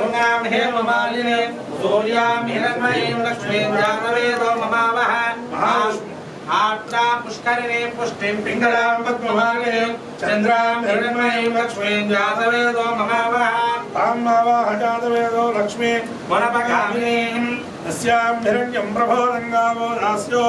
गंगां हेममालिनीं सूर्यां हिरण्मयीं लक्ष्मीं जानवेदो ममावह आर्द्रां पुष्करिणीं पुष्टिं पिङ्गलां पद्मभागिनीं चन्द्रां हिरण्मयीं लक्ष्मीं जानवेदो ममावह तां मावह जानवेदो लक्ष्मीं वनपगामिनीं तस्यां हिरण्यं प्रभोदङ्गावो दास्यो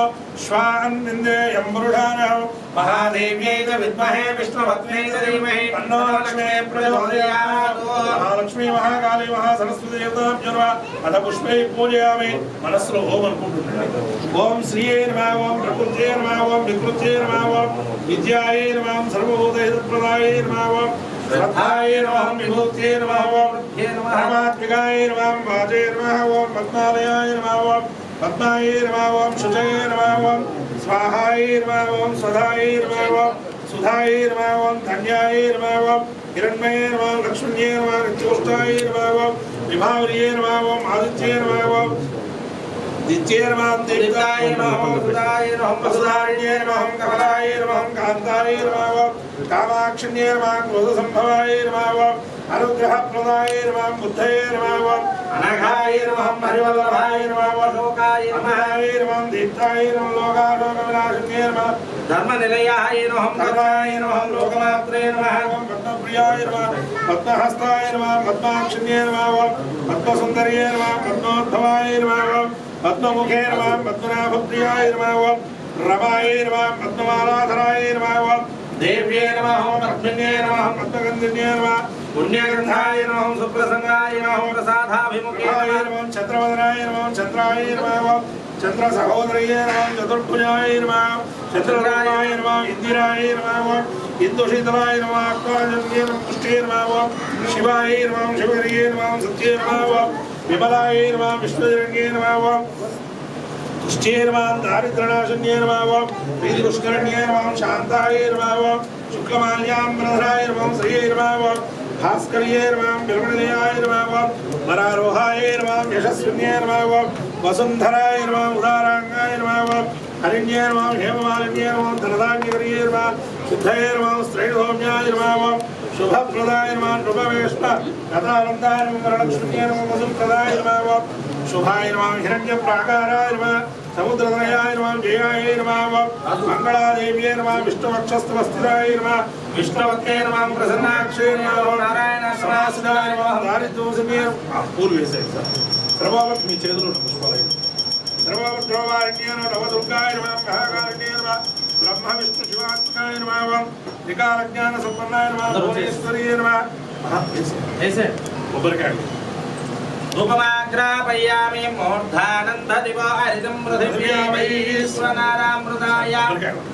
श्वान्निन्देयं पुरुषाणः महादेव्यै च विद्महे विष्णुपत्न्यै च धीमहि तन्नो लक्ष्मी प्रचोदयात्। महालक्ष्मी महाकाली महासरस्वती देवताभ्यो नमः। अथ पुष्पैः पूजयामि। मनस्సులో ఓం అనుకుంటున్నాను। ఓం శ్రీయే నమః ఓం ప్రకృత్యే నమః ఓం వికృత్యే నమః ఓం విద్యాయే నమః సర్వభూతహితప్రదాయే నమః ఓం श्रद्धाये नमः विभूत्ये नमः ओम परमात्मिकाय नमः वाचे नमः ओम पद्मालयाय नमः ओम पद्माये नमः ओम शुचये नमः ओम स्वाहाये नमः ओम स्वधाये नमः ओम सुधाये नमः ओम धन्याये नमः ओम हिरण्मये नमः लक्ष्म्ये नमः नित्योष्टाये नमः ओम विभावर्ये नमः ओम आदित्ये नमः ओम दित्ये नमः देवताय नमः सुधाय नमः वसुधारिण्ये नमः कमलाय नमः कान्ताय नमः कामाक्षिण्ये नमः क्रोधसम्भवाय नमः अनुग्रहप्रदाय नमः बुद्धये नमः अनघाय नमः हरिवल्लभाय नमः शोकाय नमः दीप्ताय नमः लोकालोकविनाशिन्ये नमः धर्मनिलयाय नमः धर्माय नमः लोकमात्रे नमः पद्मप्रियाय नमः पद्महस्ताय नमः पद्माक्षिण्ये नमः पद्मसुन्दर्ये नमः पद्मोद्भवाय नमः पद्ममुखे नमः पद्मनाभप्रियाय नमः रमाय नमः पद्ममालाधराय नमः देव्ये नमः पद्मिन्ये नमः पद्मगन्धिन्ये नमः पुण्यगन्धाय नमः सुप्रसंगाय नमः प्रसादाभिमुखाय नमः चन्द्रवदनाय नमः चन्द्राय नमः चन्द्रसहोदरये नमः चतुर्भुजाय नमः चतुर्गाय नमः इन्दिराय नमः इन्दुशीतलाय नमः अक्वाजन्ये नमः पुष्टे नमः शिवाय नमः शिवहरिये नमः सत्ये नमः विमलाय नमः विश्वजरण्ये नमः तुष्टे नमः दारिद्र्यनाशन्ये नमः प्रीतिपुष्करण्ये नमः शान्ताय नमः शुक्लमाल्याम्बरधराय नमः श्रिये नमः भास्कर्ये नमः बिल्वनिलयाय नमः वरारोहाय नमः यशस्विन्ये नमः वसुन्धराय नमः उदारांगाय नमः हरिण्ये नमः हेममालिन्ये नमः धनधान्यकर्ये नमः सिद्धये नमः स्त्रैलोम्याय नमः शुभप्रदाय नमः नृपवेष्ट गतानन्दाय नमः वरलक्ष्म्ये नमः वसुप्रदाय नमः शुभाय नमः हिरण्यप्राकाराय नमः समुद्रतनयाय नमः जयाय नमः मंगलादेव्ये नमः विष्णुवक्षस्थवस्थिताय नमः विष्णुवक्त्ये नमः प्रसन्नाक्षे नमः नारायण समासिताय नमः दारिद्र्योसिन्ये पूर्वे से सर्ववत् మీ చేతులు పుష్పాలయ सर्ववद्रोवारण्ये नमः नवदुर्गाय नमः महाकारिण्ये नमः ब्रह्म विष्णु शिवात्मकाय नमः त्रिकालज्ञान संपन्नाय नमः भुवनेश्वर्ये नमः ऐसे ऊपर धूपमाग्रापयामि मूर्धानन्ददिवो हरितं पृथिव्यामयीश्वनारामृताय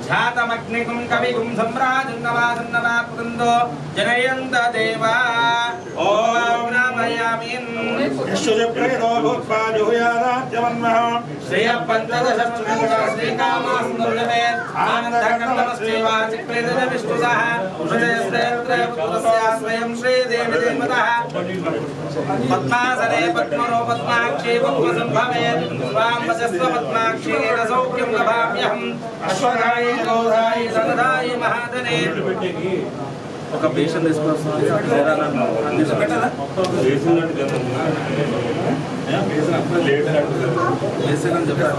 झातमग्निकुं कविकुं सम्राजन्नवासन्नवाकृन्दो जनयन्त देवा ओमाग्रापयामि यशोजप्रेतो भूत्वा जुहुयादाद्यवन्मः श्रेयपञ्चदशश्चन्द्र श्रीकामासुन्दरमे आनन्दकन्दमस्तेवाचिक्रेदज विष्णुसः उषयस्त्रेत्रयपुत्रस्य स्वयं श्रीदेवी देवतः पद्मासने पद्मनो पद्माक्षी पद्मसंभवे स्वां वचस्व पद्माक्षी सौख्यं लभाम्यहम् अश्वधाय गोधाय सनधाय महाधने ఒక బేషన్ తీసుకొస్తున్నాను పెట్టాలా బేషన్ అంటే బేషన్ అప్పుడు లేట్ బేషన్ అని చెప్పారు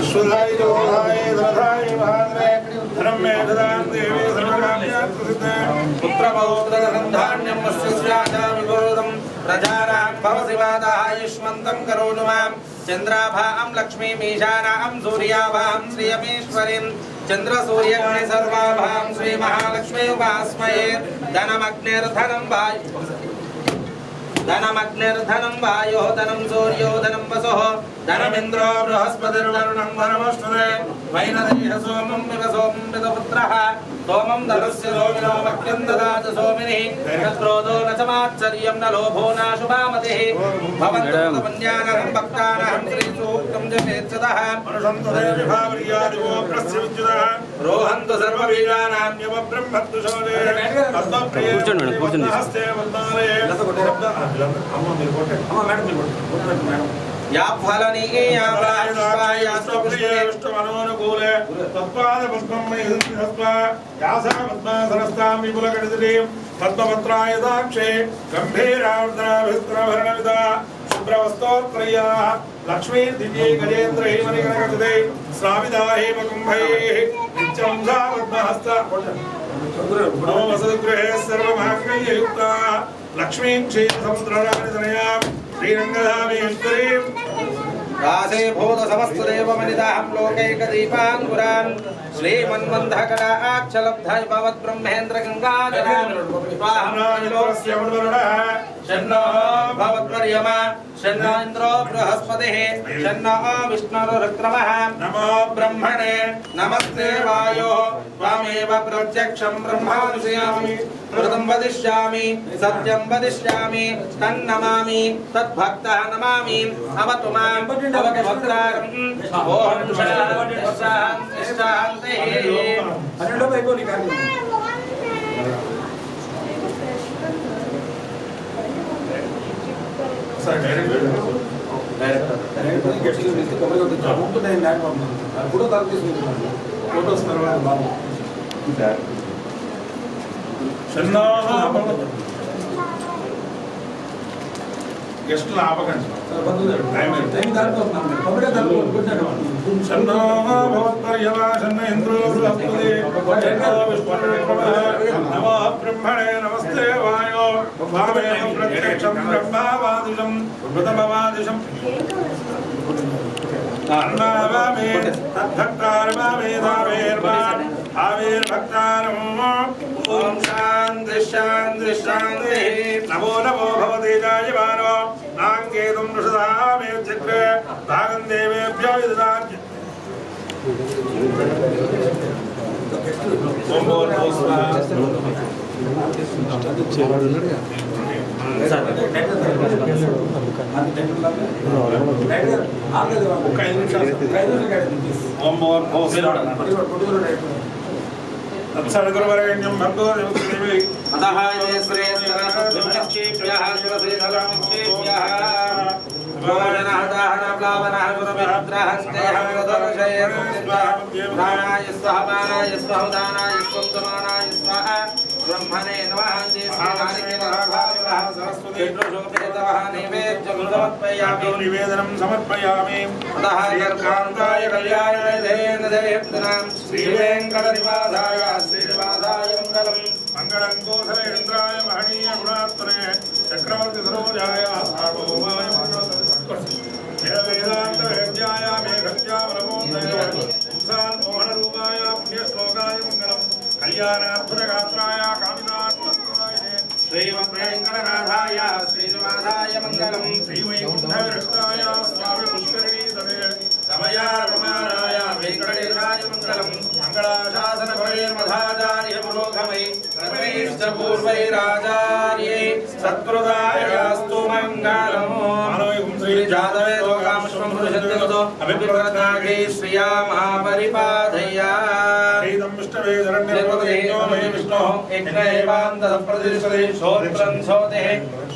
అశ్వధాయ గోధాయ సనధాయ మహాధనే ధనం మే దదాం దేవే సర్వకామ్యాత్ ప్రసిద్ధే పుత్రపౌత్రధనం స్యాదామి గోదం ప్రజానాం భవసి వాదాయుష్మంతం కరోతు మాం चंद्राभां लक्ष्मीमीशानां सूर्याभां श्रियमेश्वरीं चंद्रसूर्यग्नि सर्वाभां श्री महालक्ष्मी उपास्महे धनमग्निर्धनं वायुः धनं सूर्यो धनं वसुः धनमिन्द्रो बृहस्पतिर्वरुणं धनमश्नुते वैनदेह सोमं विव सोमं विदपुत्रः सोमं धनस्य सोमिनो मह्यं ददात सोमिनिः तत्क्रोधो न च मात्सर्यं न लोभो न शुभामतिः भवन्तः पुण्यानां भक्तानां श्रीसूक्तं जपेत्सतः अनुशन्तु देविभावर्यादिवो प्रस्यविद्युतः रोहन्तु सर्वबीजानां यव ब्रह्मत्तु शोदे पद्मप्रिये हस्ते वल्लाले अम्मा మీరు కొట్టండి అమ్మ మేడం మీరు కొట్టండి మేడం या फलनी या प्रायश्वाय अष्टमनोनुकूले तत्पाद पुष्पं मयिदस्वा यासा पद्मासनस्तां विपुलकटितटीं पद्मपत्राय दाक्षे गम्भीरार्द्राभिस्त्रभरणविदा शुभ्रवस्त्रोत्रय्याः लक्ष्मी दिव्ये गजेन्द्र हेमनिकनकटिते श्राविदा हेमकुम्भैः नित्यं सा पद्महस्ता नमो वसतगृहे सर्वभाग्ययुक्ता लक्ष्मीं क्षीरसमुद्रराजतनयां श्रीरङ्गधामेश्वरीं रासे भूत समस्त देवमनिदाहं लोकैकदीपाङ्कुरान् श्रीमन्मन्धकराक्षलब्धय भवत् ब्रह्मेन्द्र गङ्गाधरान् शन्नो भवद्वर्यमा शन्नो इन्द्रो बृहस्पतिः शन्नो विष्णुरुक्रमः नमो ब्रह्मणे नमस्ते वायो त्वमेव प्रत्यक्षं ब्रह्मानुष्यामि कृतं वदिष्यामि सत्यं वदिष्यामि तन्नमामि तद्भक्तः नमामि अवतु मां भक्तारम् ओम शान्ति गेस्ट लाभकंड टाइम शन्नो भवत्पर्यवा शन्न इन्द्रो बृहस्पति शन्नो नमो ब्रह्मणे नमस्ते वायो भावेन प्रत्यक्षं ब्रह्मावादिशं प्रथमवादिशं अन्नावामे तद्भक्तारवामे दावेर्वान् आवेर्भक्तारम् ओम शान्ति शान्ति शान्ति नमो नमो भवते जायमानो नाङ्केतुं नृषदामे चक्रे भागं देवेभ्यो विददात् ओम तत्सर्गुरुवरेण्यं भक्तो देवदेवी अतः ये श्रेयस्करशुद्धिक्षेभ्यः शिवसेधलक्षेभ्यः भोजनः दाहनः प्लावनः गुरुभिरुद्रहन्तेः प्राणाय स्वाहा पानाय स्वाहा उदानाय स्वन्तमानाय स्वाहा ब्रह्मणे नमः सरस्वती नैवेद्यं समर्पयामि निवेदनं समर्पयामि अतः यत्कान्ताय कल्याणनिधेन्द्रनां श्रीवेङ्कटनिवासाय श्रीनिवासाय मङ्गलम् मंगलं कोसलेन्द्राय महनीय गुणात्मने चक्रवर्ती सरोजाय सार्वभौमाय वेदांत वेद्याय मेघज्यावरमोदय पुंसान् मोहनरूपाय पुण्यश्लोकाय मंगलम् कल्याणात्मगात्राय कामिनात्मकाय श्रीवेङ्कटनाथाय श्रीनिवासाय मङ्गलम् श्रीवैकुण्ठविरक्ताय स्वामी पुष्करिणीतले रमयारमाणाय वेङ्कटेशाय मङ्गलम् मङ्गलाशासनभैर्मधाचार्य पुरोगमै सर्वैश्च पूर्वैराचार्यै सत्कृतायास्तु मङ्गलम् श्रीजातवे लोकामश्वं पुरुषत्यगतो अभिप्रदागे श्रिया महापरिपाधय्या विष्णोः एकैवान्तःप्रतिष्ठते श्रोत्रं श्रोतेः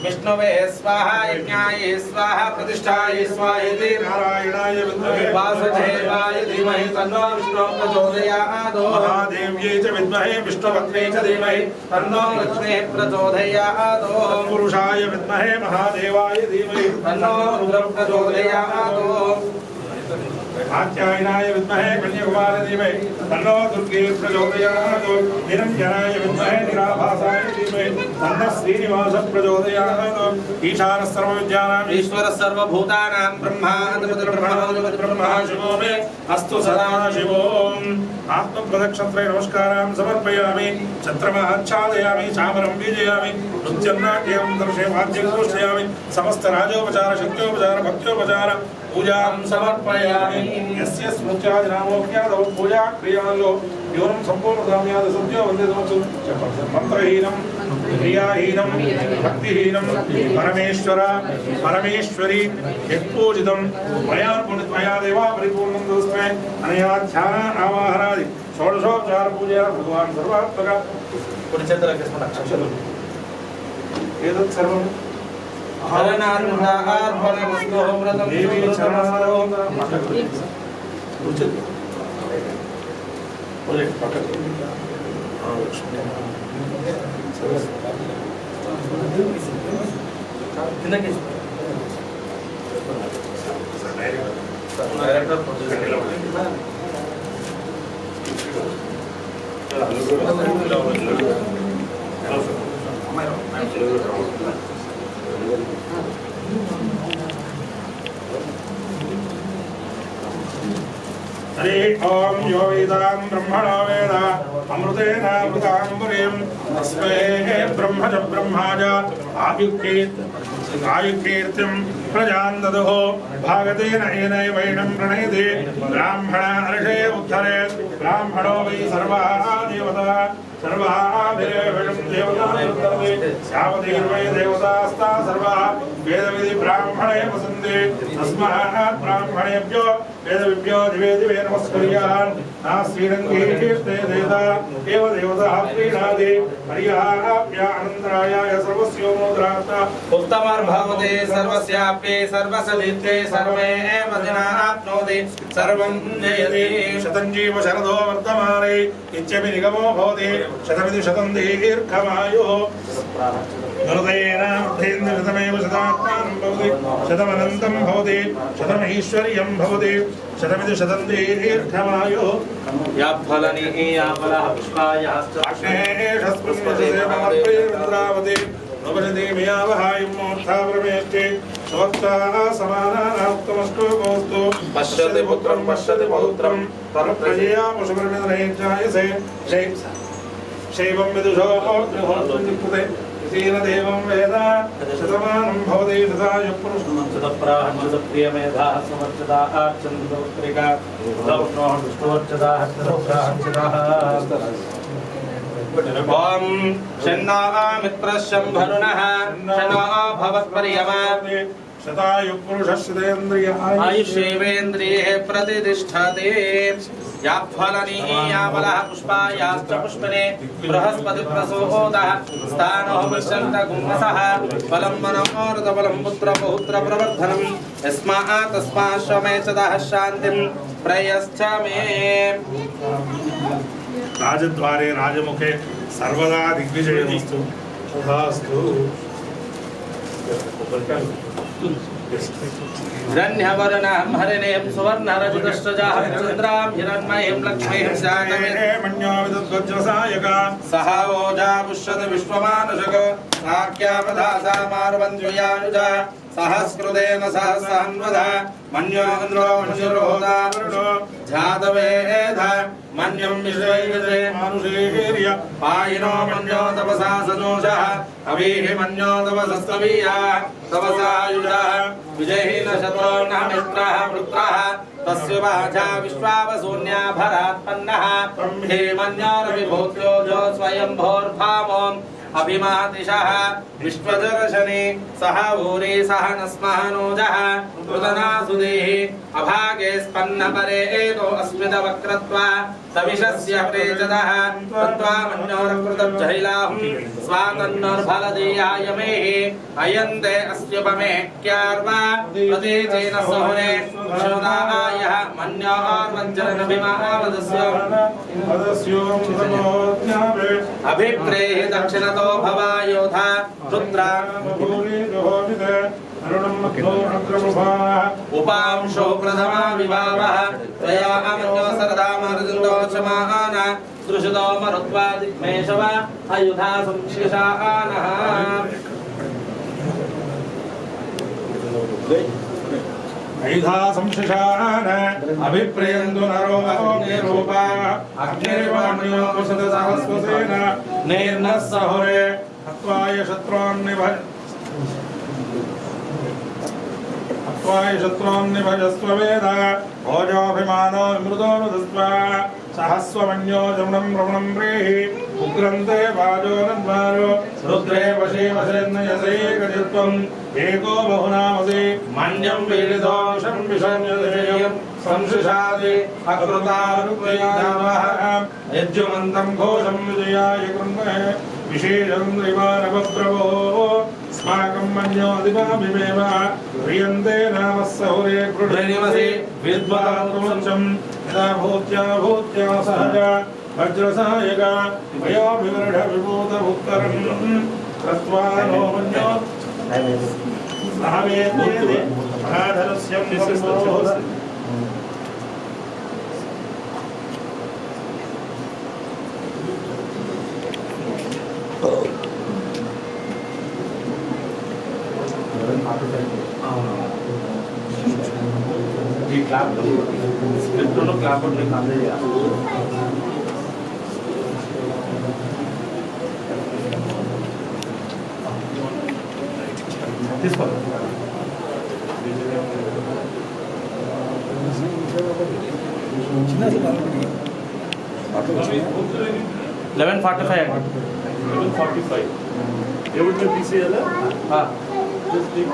विष्णवे स्वाहा यज्ञाय स्वाहा प्रतिष्ठाय स्वाहेति नारायणाय विद्महे वासुदेवाय धीमहि तन्नो विष्णुः प्रचोदयात् महादेव्यै च विद्महे विष्णुपत्न्यै च धीमहि तन्नो लक्ष्मीः प्रचोदयात् पुरुषाय विद्महे महादेवाय धीमहि तन्नो रुद्रः प्रचोदयात् कात्यायनाय विद्महे कन्याकुमारी धीमहि तन्नो दुर्गे प्रचोदयात् निरञ्जनाय विद्महे निराभासाय धीमहि तन्नः श्रीनिवासः प्रचोदयात् ईशानः सर्वविद्यानाम् ईश्वरः सर्वभूतानां ब्रह्मा शिवो मे अस्तु सदा शिवो आत्मप्रदक्षत्रे नमस्कारां समर्पयामि छत्रमाच्छादयामि चामरं बीजयामि नृत्यन्नाट्यं दर्शयामि घोषयामि समस्त राजोपचार शक्त्योपचार भक्त्योपचार पूजां समर्पयामि यस्य स्मृत्यादिनामोऽज्ञातौ पूजा क्रियालो योनं सम्पूर्णकाम्याद सत्यो वन्दे समस्तु मंत्रहीनं क्रियाहीनं भक्तिहीनं परमेश्वर परमेश्वरी यत्पूजितं मया पुण्यमया देवा परिपूर्णं दोस्मे अनया ध्यान आवाहनादि षोडशोपचार पूजया भगवान् सर्वात्मक पुण्यचन्द्र कृष्ण अक्षरम् एतत् सर्वं శరణార్పణమస్తు వ్రతం దేవి చరణాలు हरि ओम यो वेदां ब्रह्मणो वेद अमृतेन अमृतांबुरीं तस्मै ब्रह्मज ब्रह्माज आयुकीर्तिं प्रजां ददुः भागतेन एनैवैनं प्रणयति ब्राह्मण अर्षे उद्धरे ब्राह्मणो वै सर्वाः देवता सर्वाभिरेषं देवतानुत्तरति यावतीर्वै देवतास्ता सर्वाः वेदविधि ब्राह्मणे वसन्ति तस्मात् ब्राह्मणेभ्यो वेदविभ्यो दिवे दिवे नमस्कुर्यान् श्रीरङ्गे कीर्ते देवता एव देवताः प्रीणाति हर्याप्या अनन्तरायाय सर्वस्यो मोद्रात् उत्तमर्भवते सर्वस्याप्ये सर्वसदित्ये सर्वे वदनाप्नोति सर्वं जयति शतं जीव शरदो वर्तमाने इत्यपि निगमो भवति शतमिति शतं दीर्घमायुः नृतेनार्थेन्द्रशतमेव शतात्मानं भवति शतमनन्तं भवति शतमैश्वर्यं भवति शतमिति शतं दीर्घमायुः या फलनि या फलः पुष्पायाश्च अग्नेशस्पृश्यसेवमर्पयेन्द्रावति नवजति मयावहायं मोक्षावरमेष्टि स्वत्साः समानानामुत्तमस्तु गोस्तु पश्यति पुत्रं पश्यति पौत्रं प्रजया पशुपर्मितनैर्जायसे शैवं विदुषो अग्निहोत्रं तेन देवं वेद शतमानं भवति शतायुः पुरुषं शतप्राहंसप्रियमेधा समर्चता आर्चन्द्रपुत्रिका दौष्णोः दुष्टोर्चता हस्तप्राहंसिताः ॐ शन्नो मित्रश्चं भरुणः शन्नो भवत्पर्यमा शतायुः पुरुषस्येन्द्रिय आयुष्येवेन्द्रिये प्रतिष्ठते या फलनि या फलः पुष्पायाश्च पुष्पिने बृहस्पतिप्रसोदः स्थानो विशन्त कुम्भसः फलं मनोरथफलं पुत्रपौत्र प्रवर्धनं यस्मात् तस्मात् श्वमेचदः शान्तिं प्रयश्च मे राजद्वारे राजमुखे सर्वदा दिग्विजयस्तु तथास्तु हिरण्यवर्णं हरिणीं सुवर्णरजतश्चजाः चन्द्रां हिरण्मयीं लक्ष्मीं मन्योविदुद्वज्रसायका सह ओजा पुष्यति विश्वमानुषक साख्यापधासा मार्वन्त्युयानुजा सहस्कृतेन सहस्रहन्वद मन्यो इन्द्रो मनुष्यरोधा जातवेद मन्यं विश्वैवते मानुषेर्य पायिनो मन्यो तपसा सजोषः अभिः मन्यो तपसस्तवीया तपसायुजः विजयेन शत्रुर्नः मित्रः वृत्रः तस्य वाचा विश्वावशून्या भरात्पन्नः हे मन्योरभिभूत्योजो स्वयंभोर्भामो अभिमातिशः विश्वदर्शने सह भूरि सह नस्महनोजः कृतनासुदेः अभागे स्पन्नपरे एतो अस्मितवक्रत्वा सविशस्य प्रेजदः तत्त्वा मन्योरकृतब्जैलाहं स्वातन्नोर्फलदेयाय मेः अयन्ते अस्युपमेक्यार्वा प्रतीचेन सहुने शोदायः मन्योर्वज्रनभिमावदस्यो अभिप्रेः दक्षिणतो भवायोधा रुद्रान् उपांशो प्रथमा विभावः त्वया अमन्यो सरदामर्जुन्दो क्षमाः दृशतो मरुत्वा दिग्मेशव अयुधा संशिशानः ऐधा संशिशान अभिप्रेयन्तु नरो अग्निरूपा अग्निर्वाण्यो वसतसहस्वसेन निर्नः सहुरे हत्वाय शत्रून्निभजस्व वेद भोजोऽभिमानो विमृतोऽनुदस्व सहस्वमन्यो जमुनं रमणं प्रेहि उग्रन्ते वाजो नद्वारो रुद्रे वशे वशेन्नयसेकचित्वम् एको बहुनामसि मन्यं वीडितोषं विषण्यदेयं संशिशादि अकृतारुक्तयावः यज्जुमन्तं घोषं विजयाय कृण्महे विशेषं दैवानवप्रभो अस्माकं मन्यो दिवाभिमेव प्रियन्ते नामः सौरे कृणिमसे विद्वांसं यदा भूत्या भूत्या सहजा वज्रसायका वयोभिवृढ विभूतभुक्तरं कृत्वा नो मन्यो महावेदेति महाधरस्यं वपुः 11:45. Able to TCL? Just take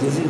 This is